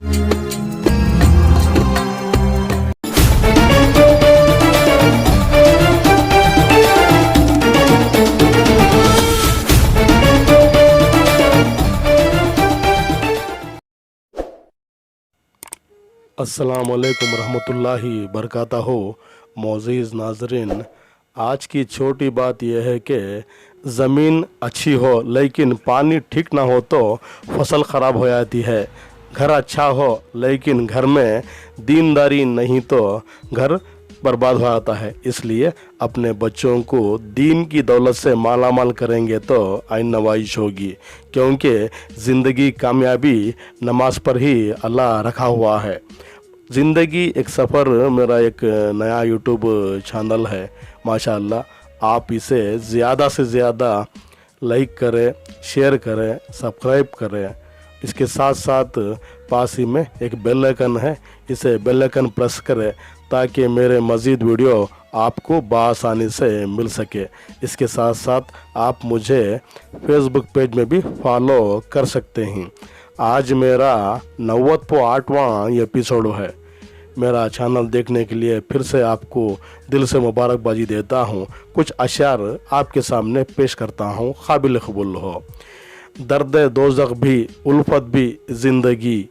अस्सलामुअलैकुम रहमतुल्लाहि बरकातहू। मोअज़्ज़िज़ नाज़रीन, आज की छोटी बात यह है कि ज़मीन अच्छी हो लेकिन पानी ठीक ना हो तो फसल ख़राब हो जाती है। घर अच्छा हो लेकिन घर में दीनदारी नहीं तो घर बर्बाद हो जाता है। इसलिए अपने बच्चों को दीन की दौलत से माला माल करेंगे तो आइन नवाइश होगी, क्योंकि ज़िंदगी कामयाबी नमाज पर ही अल्लाह रखा हुआ है। ज़िंदगी एक सफ़र मेरा एक नया यूट्यूब चैनल है। माशाअल्लाह आप इसे ज़्यादा से ज़्यादा लाइक करें, शेयर करें, सब्सक्राइब करें। इसके साथ साथ पास ही में एक बेल आइकन है, इसे बेल आइकन प्रेस करें ताकि मेरे मज़ीद वीडियो आपको बआसानी से मिल सके। इसके साथ साथ आप मुझे फेसबुक पेज में भी फॉलो कर सकते हैं। आज मेरा 98वां एपिसोड है। मेरा चैनल देखने के लिए फिर से आपको दिल से मुबारकबाजी देता हूँ। कुछ अशार आपके सामने पेश करता हूँ, काबिल कबूल हो। दर्द दोज़ख भी, उल्फत भी ज़िंदगी,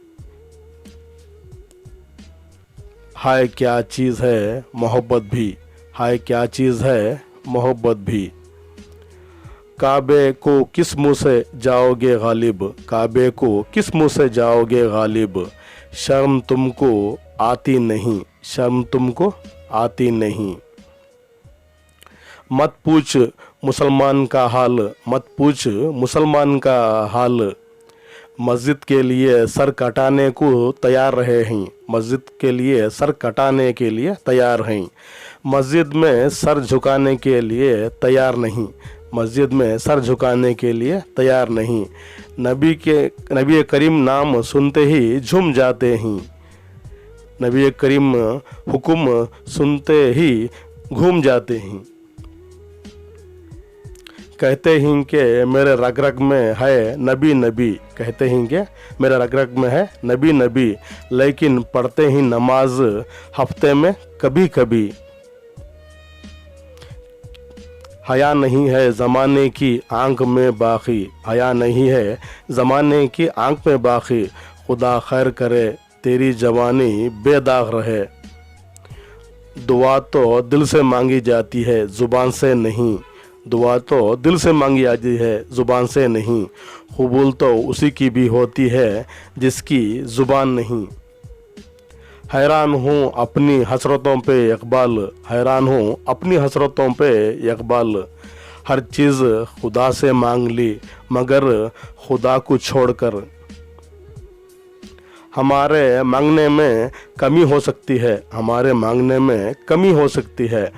हाय क्या चीज़ है मोहब्बत भी, हाय क्या चीज़ है मोहब्बत भी। काबे को किस मुँह से जाओगे गालिब, काबे को किस मुँह से जाओगे गालिब। शर्म तुमको आती नहीं, शर्म तुमको आती नहीं। मत पूछ मुसलमान का हाल, मत पूछ मुसलमान का हाल। मस्जिद के लिए सर कटाने को तैयार रहे हैं, मस्जिद के लिए सर कटाने के लिए तैयार हैं। मस्जिद में सर झुकाने के लिए तैयार नहीं, मस्जिद में सर झुकाने के लिए तैयार नहीं। नबी करीम नाम सुनते ही झूम जाते हैं, नबी करीम हुक्म सुनते ही घूम जाते हैं। कहते हैं कि मेरे रग रग में है नबी नबी, कहते हैं कि मेरे रग रग में है नबी नबी, लेकिन पढ़ते ही नमाज हफ्ते में कभी कभी। हया नहीं है ज़माने की आंख में बाकी, हया नहीं है ज़माने की आंख में बाकी। खुदा खैर करे तेरी जवानी बेदाग रहे। दुआ तो दिल से मांगी जाती है ज़ुबान से नहीं, दुआ तो दिल से मांगी जाती है ज़ुबान से नहीं। कबूल तो उसी की भी होती है जिसकी ज़ुबान नहीं। हैरान हूँ अपनी हसरतों पे इकबाल, हैरान हूँ अपनी हसरतों पे इकबाल। हर चीज़ खुदा से मांग ली मगर खुदा को छोड़कर। हमारे मांगने में कमी हो सकती है, हमारे मांगने में कमी हो सकती है,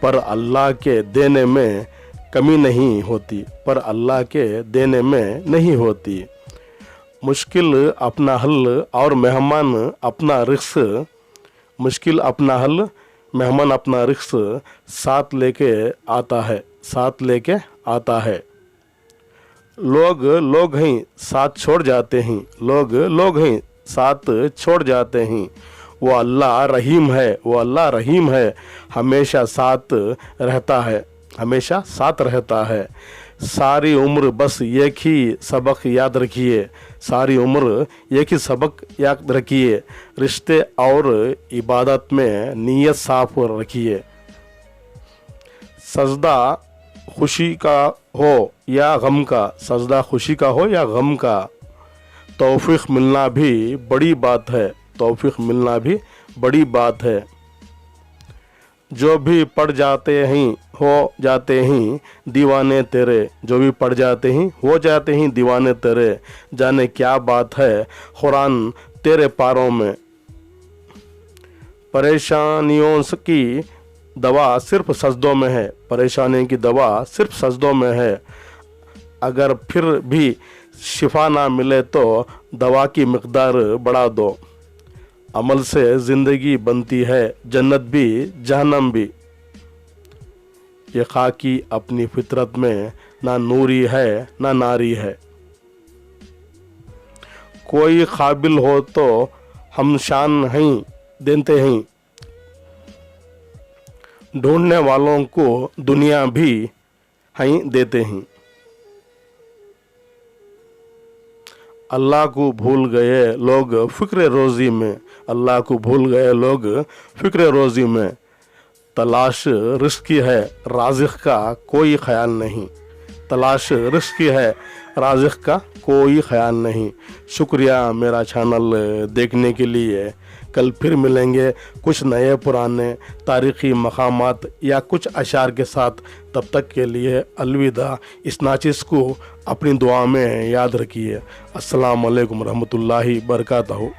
पर अल्लाह के देने में कमी नहीं होती, पर अल्लाह के देने में नहीं होती। मुश्किल अपना हल और मेहमान अपना रिस्क, मुश्किल अपना हल मेहमान अपना रिस्क साथ लेके आता है, साथ लेके आता है। लोग हैं साथ छोड़ जाते हैं, लोग हैं साथ छोड़ जाते हैं। वो अल्लाह रहीम है, वो अल्लाह रहीम है, हमेशा साथ रहता है, हमेशा साथ रहता है। सारी उम्र बस एक ही सबक याद रखिए, सारी उम्र एक ही सबक याद रखिए। रिश्ते और इबादत में नीयत साफ रखिए। सजदा खुशी का हो या गम का, सजदा खुशी का हो या गम का। तौफीक मिलना भी बड़ी बात है, तौफीक मिलना भी बड़ी बात है। जो भी पड़ जाते हैं हो जाते हैं दीवाने तेरे, जो भी पड़ जाते हैं हो जाते हैं दीवाने तेरे। जाने क्या बात है कुरान तेरे पारों में। परेशानियों की दवा सिर्फ सजदों में है, परेशानी की दवा सिर्फ सजदों में है। अगर फिर भी शिफा ना मिले तो दवा की मिकदार बढ़ा दो। अमल से ज़िंदगी बनती है जन्नत भी जहन्नम भी। ये खाकी अपनी फितरत में ना नूरी है ना नारी है। कोई काबिल हो तो हम शान हैं देते हैं, ढूंढने वालों को दुनिया भी हैं देते हैं। अल्लाह को भूल गए लोग फिक्र रोज़ी में, अल्लाह को भूल गए लोग फिक्र रोज़ी में, तलाश रिस्क की है राज़िक का कोई ख्याल नहीं, तलाश रिस्क की है राज़िक का कोई ख्याल नहीं। शुक्रिया मेरा चैनल देखने के लिए। कल फिर मिलेंगे कुछ नए पुराने तारीख़ी मकामात या कुछ अशार के साथ। तब तक के लिए अलविदा। इस नाचिस को अपनी दुआ में याद रखिए। अस्सलाम वालेकुम रहमतुल्लाहि बरकातहू।